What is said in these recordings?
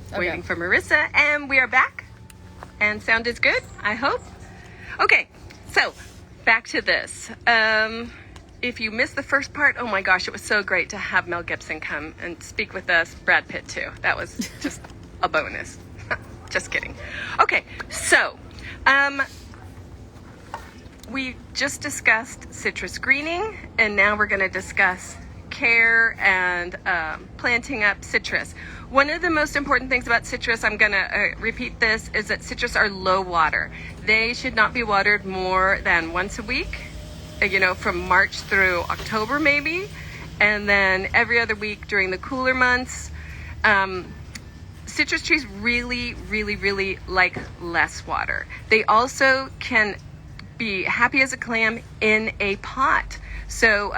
Okay. Waiting for Marissa, and we are back. And sound is good, I hope. Okay, so back to this. If you missed the first part, oh my gosh, it was so great to have Mel Gibson come and speak with us. Brad Pitt too. That was just a bonus. Just kidding. Okay, so we just discussed citrus greening, and now we're going to discuss care and planting up citrus. One of the most important things about citrus, I'm going to repeat this, is that citrus are low water. They should not be watered more than once a week, from March through October maybe, and then every other week during the cooler months. Citrus trees really, really, really like less water. They also can be happy as a clam in a pot. So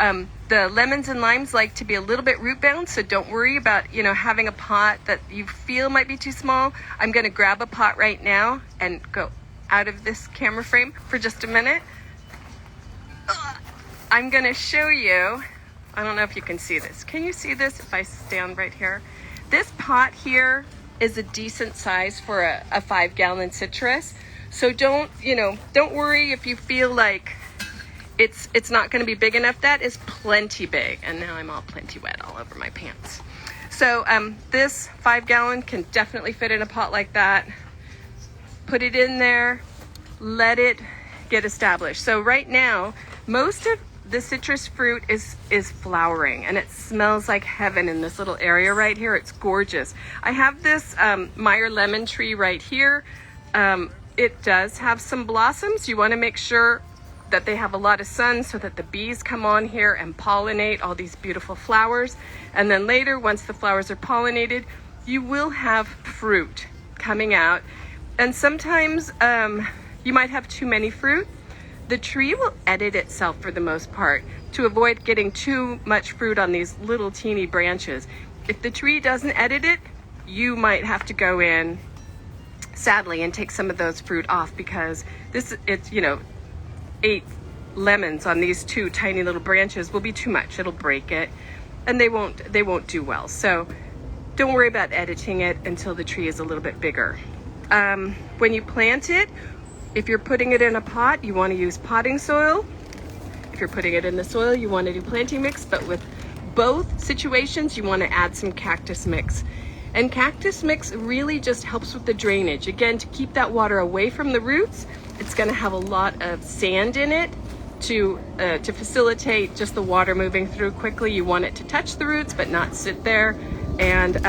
the lemons and limes like to be a little bit root bound, so don't worry about having a pot that you feel might be too small. I'm going to grab a pot right now and go out of this camera frame for just a minute. I'm going to show you, I don't know if you can see this. Can you see this if I stand right here? This pot here is a decent size for a 5-gallon citrus. So don't worry if you feel like it's not going to be big enough. That is plenty big. And now I'm all plenty wet all over my pants. So this 5-gallon can definitely fit in a pot like that. Put it in there, let it get established. So right now, most of the citrus fruit is flowering, and it smells like heaven in this little area right here. It's gorgeous. I have this Meyer lemon tree right here. It does have some blossoms. You want to make sure that they have a lot of sun so that the bees come on here and pollinate all these beautiful flowers. And then later, once the flowers are pollinated, you will have fruit coming out. And sometimes you might have too many fruit. The tree will edit itself for the most part to avoid getting too much fruit on these little teeny branches. If the tree doesn't edit it, you might have to go in, sadly, and take some of those fruit off, because it's 8 lemons on these 2 tiny little branches will be too much. It'll break it, and they won't do well. So don't worry about editing it until the tree is a little bit bigger. When you plant it, if you're putting it in a pot, you want to use potting soil. If you're putting it in the soil, you want to do planting mix. But with both situations, you want to add some cactus mix. And cactus mix really just helps with the drainage. Again, to keep that water away from the roots. It's going to have a lot of sand in it to facilitate just the water moving through quickly. You want it to touch the roots, but not sit there. And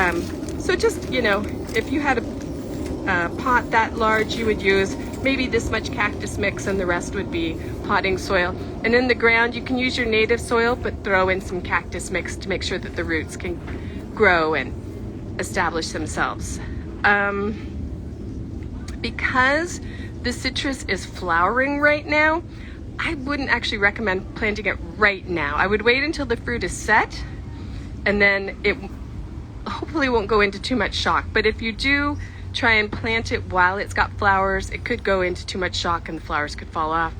so just, if you had a pot that large, you would use maybe this much cactus mix, and the rest would be potting soil. And in the ground, you can use your native soil, but throw in some cactus mix to make sure that the roots can grow and establish themselves. Because the citrus is flowering right now, I wouldn't actually recommend planting it right now. I would wait until the fruit is set, and then it hopefully won't go into too much shock. But if you do try and plant it while it's got flowers, it could go into too much shock and the flowers could fall off.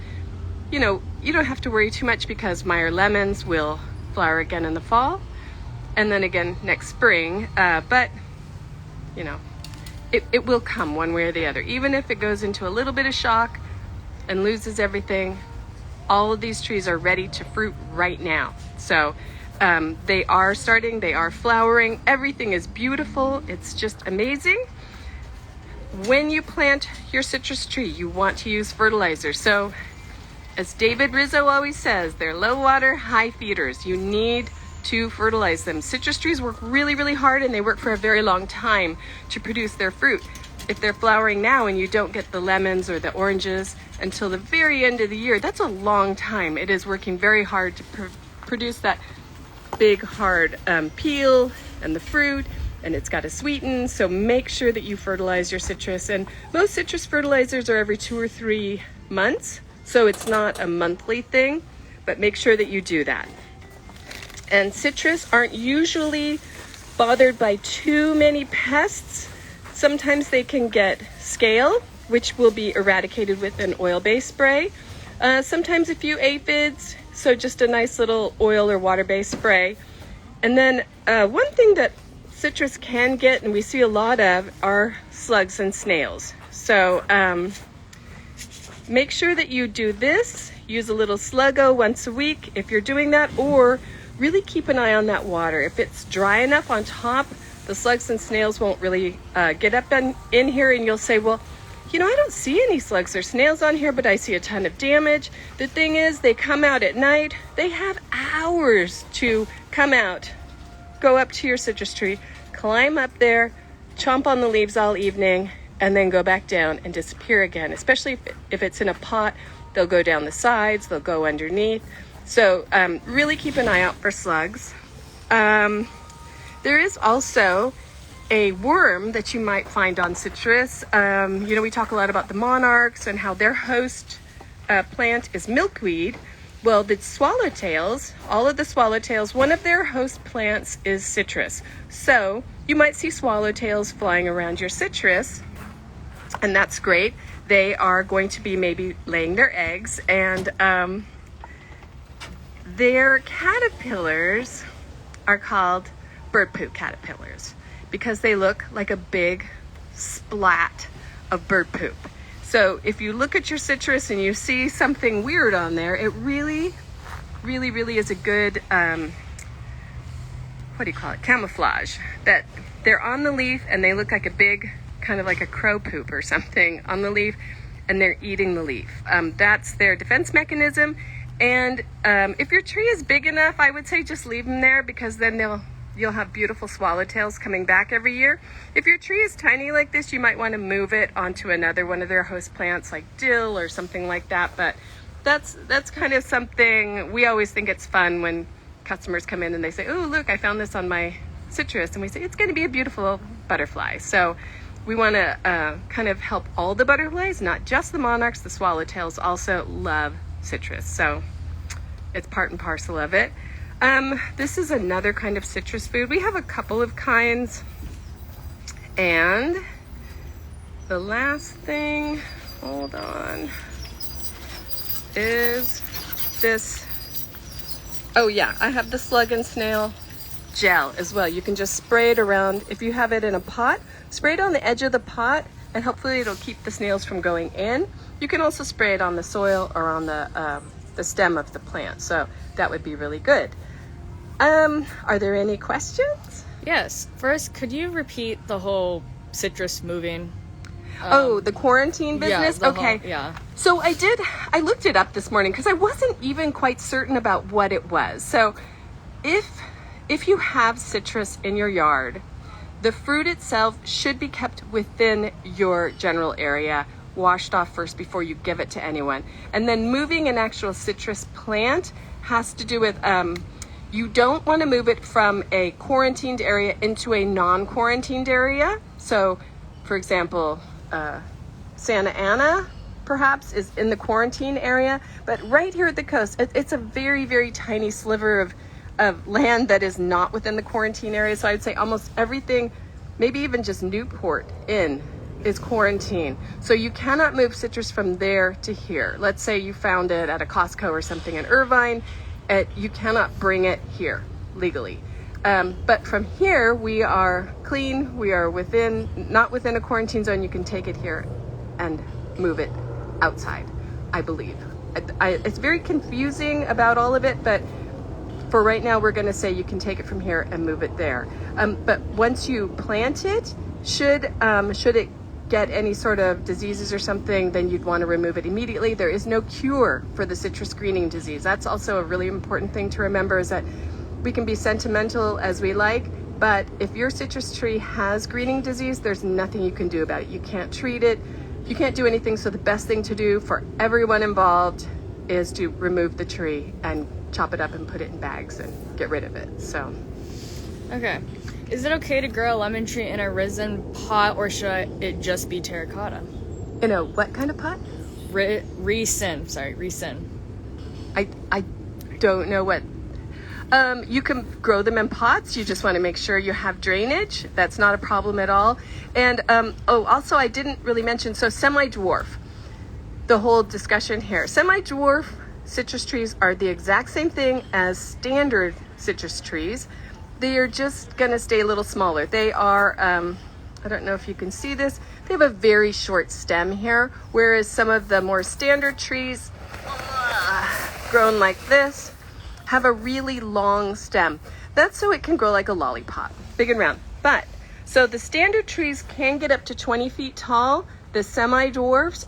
You don't have to worry too much, because Meyer lemons will flower again in the fall and then again next spring. But it will come one way or the other. Even if it goes into a little bit of shock and loses everything, all of these trees are ready to fruit right now. So they are starting, they are flowering. Everything is beautiful. It's just amazing. When you plant your citrus tree, you want to use fertilizer. So as David Rizzo always says, they're low water, high feeders. You need to fertilize them. Citrus trees work really, really hard, and they work for a very long time to produce their fruit. If they're flowering now and you don't get the lemons or the oranges until the very end of the year, that's a long time. It is working very hard to produce that big, hard peel and the fruit, and it's got to sweeten. So make sure that you fertilize your citrus. And most citrus fertilizers are every 2 or 3 months, so it's not a monthly thing, but make sure that you do that. And citrus aren't usually bothered by too many pests. Sometimes they can get scale, which will be eradicated with an oil-based spray. Sometimes a few aphids, so just a nice little oil or water-based spray. And then one thing that citrus can get, and we see a lot of, are slugs and snails. So make sure that you do this. Use a little Sluggo once a week if you're doing that, or really keep an eye on that water. If it's dry enough on top, the slugs and snails won't really get up in here, and you'll say, well, you know, I don't see any slugs or snails on here, but I see a ton of damage. The thing is, they come out at night. They have hours to come out, go up to your citrus tree, climb up there, chomp on the leaves all evening, and then go back down and disappear again. Especially if it's in a pot, they'll go down the sides, they'll go underneath. So really keep an eye out for slugs. There is also a worm that you might find on citrus. You know, we talk a lot about the monarchs and how their host plant is milkweed. Well, the swallowtails, all of the swallowtails, one of their host plants is citrus. So you might see swallowtails flying around your citrus, and that's great. They are going to be maybe laying their eggs, and their caterpillars are called bird poop caterpillars because they look like a big splat of bird poop. So if you look at your citrus and you see something weird on there, it really is a good, camouflage, that they're on the leaf and they look like a big, kind of like a crow poop or something on the leaf, and they're eating the leaf. That's their defense mechanism. And if your tree is big enough, I would say just leave them there, because then you'll have beautiful swallowtails coming back every year. If your tree is tiny like this, you might want to move it onto another one of their host plants like dill or something like that. But that's kind of something we always think it's fun when customers come in and they say, oh, look, I found this on my citrus. And we say, it's going to be a beautiful butterfly. So we want to kind of help all the butterflies, not just the monarchs. The swallowtails also love citrus. So it's part and parcel of it. This is another kind of citrus food. We have a couple of kinds. And the last thing, hold on, is this. Oh yeah, I have the slug and snail gel as well. You can just spray it around. If you have it in a pot, spray it on the edge of the pot, and hopefully it'll keep the snails from going in. You can also spray it on the soil or on the stem of the plant. So that would be really good. Are there any questions? Yes. First, could you repeat the whole citrus moving? The quarantine business? Yeah, okay. So I looked it up this morning because I wasn't even quite certain about what it was. So if you have citrus in your yard, the fruit itself should be kept within your general area, washed off first before you give it to anyone. And then moving an actual citrus plant has to do with, you don't want to move it from a quarantined area into a non-quarantined area. So, for example, Santa Ana, perhaps, is in the quarantine area. But right here at the coast, it's a very, very tiny sliver of land that is not within the quarantine area. So I would say almost everything, maybe even just Newport is quarantine. So you cannot move citrus from there to here. Let's say you found it at a Costco or something in Irvine. You cannot bring it here legally. But from here, we are clean. We are not within a quarantine zone. You can take it here and move it outside, I believe. It's very confusing about all of it, but for right now, we're going to say you can take it from here and move it there. But once you plant it, should it get any sort of diseases or something, then you'd want to remove it immediately. There is no cure for the citrus greening disease. That's also a really important thing to remember, is that we can be sentimental as we like, but if your citrus tree has greening disease, there's nothing you can do about it. You can't treat it. You can't do anything. So the best thing to do for everyone involved is to remove the tree and chop it up and put it in bags and get rid of it. So. Okay. Is it okay to grow a lemon tree in a resin pot, or should it just be terracotta? In a what kind of pot? Resin. I don't know what. You can grow them in pots. You just want to make sure you have drainage. That's not a problem at all. And also I didn't really mention, so semi-dwarf, the whole discussion here. Semi-dwarf citrus trees are the exact same thing as standard citrus trees. they are just going to stay a little smaller. They are, I don't know if you can see this, they have a very short stem here, whereas some of the more standard trees, grown like this, have a really long stem. That's so it can grow like a lollipop, big and round. But, so the standard trees can get up to 20 feet tall. The semi-dwarfs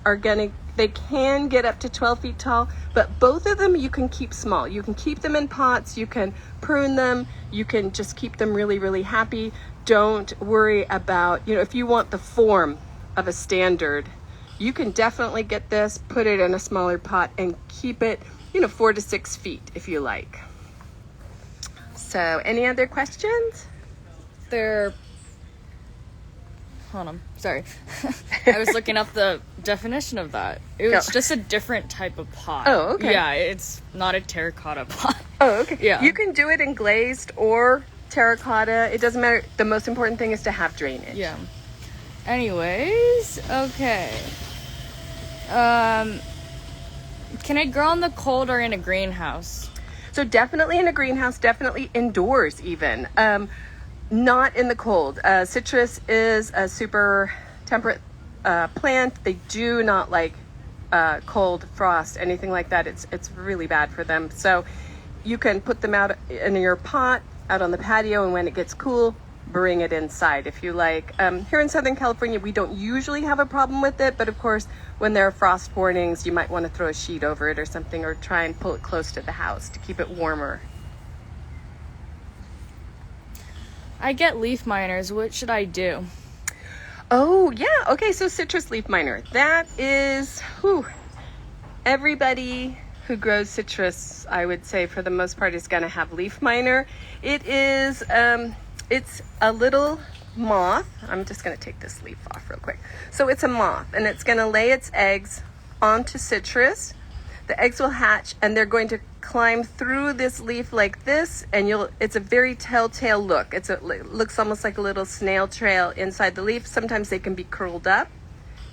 they can get up to 12 feet tall, but both of them you can keep small. You can keep them in pots, you can prune them, you can just keep them really, really happy. Don't worry about, if you want the form of a standard, you can definitely get this, put it in a smaller pot and keep it, 4 to 6 feet if you like. So, any other questions? Hold on, sorry. I was looking up the definition of that. It was just a different type of pot. Oh, okay. Yeah, it's not a terracotta pot. Oh, okay. Yeah. You can do it in glazed or terracotta. It doesn't matter. The most important thing is to have drainage. Yeah. Anyways, okay. Can I grow in the cold or in a greenhouse? So definitely in a greenhouse, definitely indoors even. Not in the cold. Citrus is a super temperate plant. They do not like cold, frost, anything like that. It's really bad for them. So you can put them out in your pot, out on the patio, and when it gets cool, bring it inside if you like. Here in Southern California, we don't usually have a problem with it, but of course, when there are frost warnings, you might want to throw a sheet over it or something, or try and pull it close to the house to keep it warmer. I get leaf miners. What should I do? Oh, yeah. Okay, so citrus leaf miner. That is, everybody who grows citrus, I would say, for the most part, is going to have leaf miner. It is, it's a little moth. I'm just going to take this leaf off real quick. So it's a moth, and it's going to lay its eggs onto citrus. The eggs will hatch, and they're going to climb through this leaf like this, and it's a very telltale look. It looks almost like a little snail trail inside the leaf. Sometimes they can be curled up,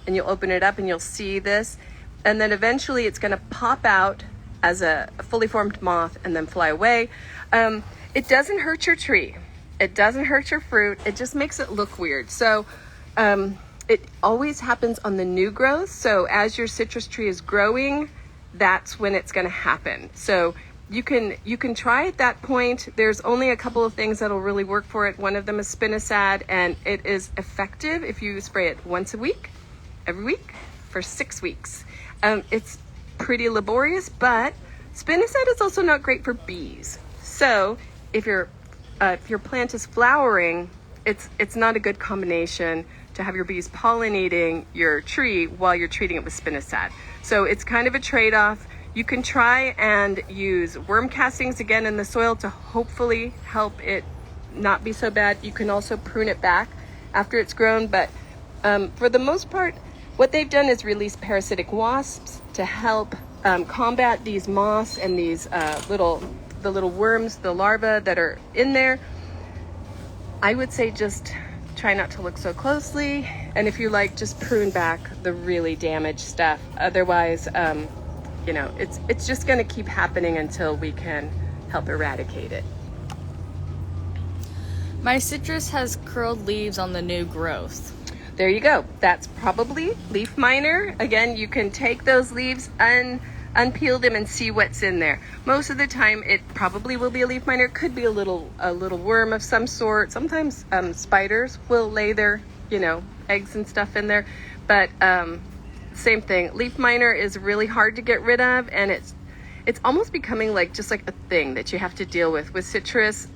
and you'll open it up and you'll see this, and then eventually it's going to pop out as a fully formed moth and then fly away. It doesn't hurt your tree. It doesn't hurt your fruit. It just makes it look weird. So it always happens on the new growth. So as your citrus tree is growing, that's when it's going to happen. So you can try at that point. There's only a couple of things that'll really work for it. One of them is spinosad, and it is effective if you spray it once a week, every week, for 6 weeks. It's pretty laborious, but spinosad is also not great for bees. So if your plant is flowering, it's not a good combination to have your bees pollinating your tree while you're treating it with spinosad. So it's kind of a trade-off. You can try and use worm castings again in the soil to hopefully help it not be so bad. You can also prune it back after it's grown, but for the most part, what they've done is release parasitic wasps to help combat these moths and these little worms, the larvae that are in there. I would say just try not to look so closely, and if you like, just prune back the really damaged stuff. Otherwise, it's just going to keep happening until we can help eradicate it. My citrus has curled leaves on the new growth. There you go. That's probably leaf miner. Again, you can take those leaves and unpeel them and see what's in there. Most of the time it probably will be a leaf miner. It could be a little worm of some sort. Sometimes spiders will lay their eggs and stuff in there, but same thing. Leaf miner is really hard to get rid of, and it's almost becoming just like a thing that you have to deal with citrus.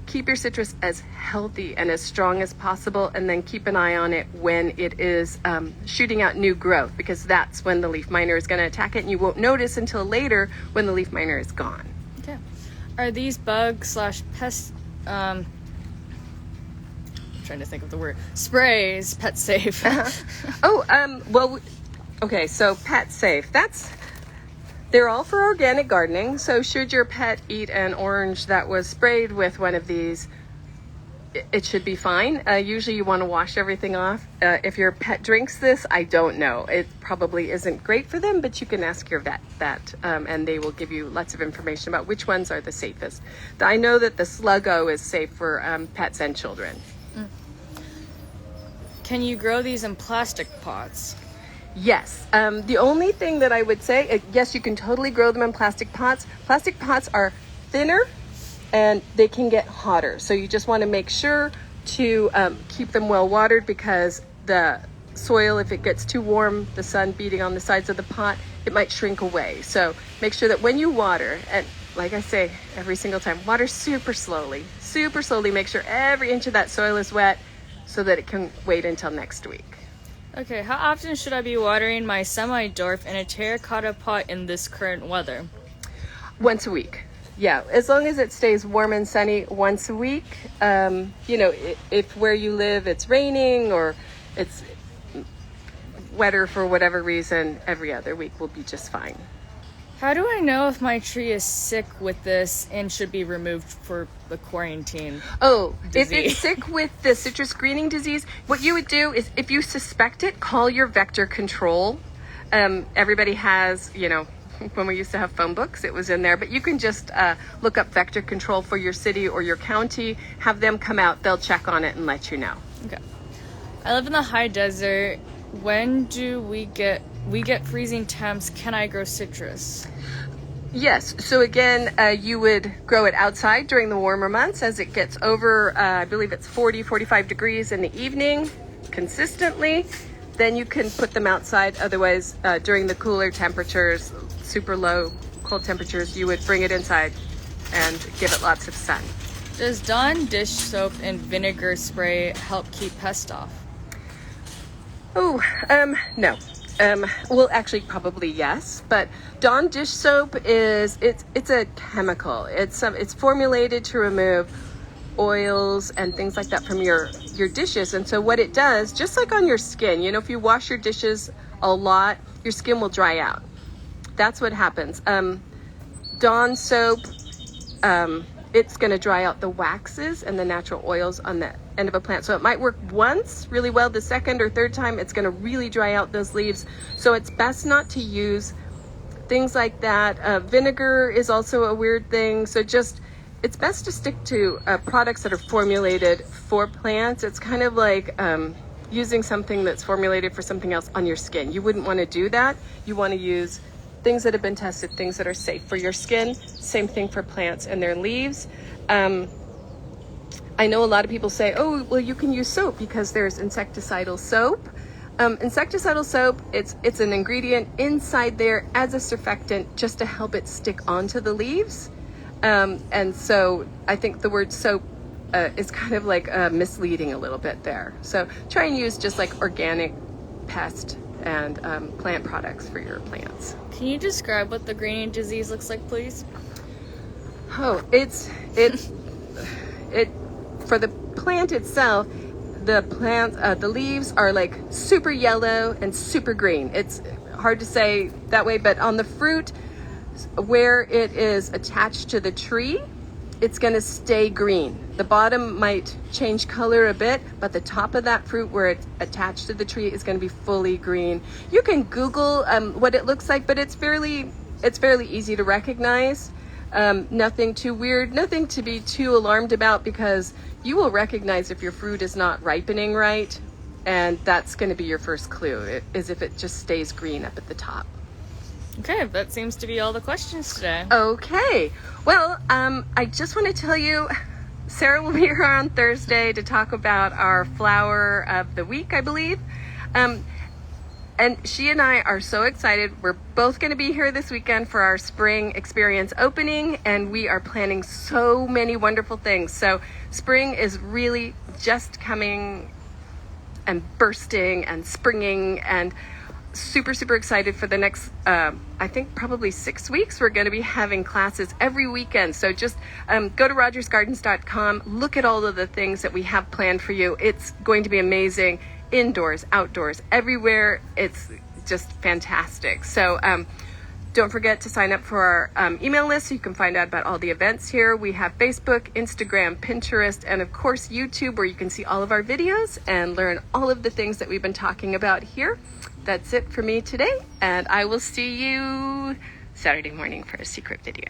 Keep your citrus as healthy and as strong as possible, and then keep an eye on it when it is shooting out new growth, because that's when the leaf miner is going to attack it, and you won't notice until later when the leaf miner is gone. Okay. Are these bug/pest trying to think of the word, sprays, pet safe? Okay, so pet safe. They're all for organic gardening, so should your pet eat an orange that was sprayed with one of these, it should be fine. Usually you want to wash everything off. If your pet drinks this, I don't know. It probably isn't great for them, but you can ask your vet that, and they will give you lots of information about which ones are the safest. I know that the Sluggo is safe for pets and children. Can you grow these in plastic pots? Yes. The only thing that I would say, yes, you can totally grow them in plastic pots. Plastic pots are thinner and they can get hotter. So you just want to make sure to keep them well watered, because the soil, if it gets too warm, the sun beating on the sides of the pot, it might shrink away. So make sure that when you water, and like I say every single time, water super slowly, make sure every inch of that soil is wet so that it can wait until next week. Okay, how often should I be watering my semi-dwarf in a terracotta pot in this current weather? Once a week. Yeah, as long as it stays warm and sunny, once a week. If where you live it's raining or it's wetter for whatever reason, every other week will be just fine. How do I know if my tree is sick with this and should be removed for the quarantine? Oh, disease? If it's sick with the citrus greening disease, what you would do is, if you suspect it, call your vector control. Everybody has, when we used to have phone books, it was in there, but you can just look up vector control for your city or your county, have them come out, they'll check on it and let you know. Okay. I live in the high desert. When do we get freezing temps? Can I grow citrus? Yes. So again, you would grow it outside during the warmer months. As it gets over, I believe it's 45 degrees in the evening consistently, then you can put them outside. Otherwise, during the cooler temperatures, super low cold temperatures, you would bring it inside and give it lots of sun. Does Dawn dish soap and vinegar spray help keep pests off? Oh, no. Well, actually, probably yes. But Dawn dish soap it's a chemical. It's formulated to remove oils and things like that from your dishes. And so what it does, just like on your skin, if you wash your dishes a lot, your skin will dry out. That's what happens. Dawn soap, it's going to dry out the waxes and the natural oils on the end of a plant. So it might work once really well. The second or third time, it's going to really dry out those leaves. So it's best not to use things like that. Vinegar is also a weird thing. So it's best to stick to products that are formulated for plants. It's kind of like using something that's formulated for something else on your skin. You wouldn't want to do that. You want to use things that have been tested, things that are safe for your skin. Same thing for plants and their leaves. I know a lot of people say, oh, well, you can use soap because there's insecticidal soap. Insecticidal soap, it's an ingredient inside there as a surfactant just to help it stick onto the leaves. And so I think the word soap is kind of like misleading a little bit there. So try and use just like organic pest and plant products for your plants. Can you describe what the greening disease looks like, please? Oh, it for the plant itself, the leaves are like super yellow and super green. It's hard to say that way, but on the fruit, where it is attached to the tree, it's going to stay green. The bottom might change color a bit, but the top of that fruit where it's attached to the tree is going to be fully green. You can Google what it looks like, but it's fairly easy to recognize. Nothing too weird, nothing to be too alarmed about, because you will recognize if your fruit is not ripening right, and that's going to be your first clue, is if it just stays green up at the top. Okay, that seems to be all the questions today. Okay. Well, I just want to tell you, Sarah will be here on Thursday to talk about our flower of the week, I believe. And she and I are so excited. We're both going to be here this weekend for our spring experience opening, and we are planning so many wonderful things. So spring is really just coming and bursting and springing, and super excited for the next I think probably 6 weeks. We're going to be having classes every weekend, so just go to rogersgardens.com, look at all of the things that we have planned for you. It's going to be amazing, indoors, outdoors, everywhere. It's just fantastic. So Don't forget to sign up for our email list so you can find out about all the events here. We have Facebook, Instagram, Pinterest, and of course YouTube, where you can see all of our videos and learn all of the things that we've been talking about here. That's it for me today, and I will see you Saturday morning for a secret video.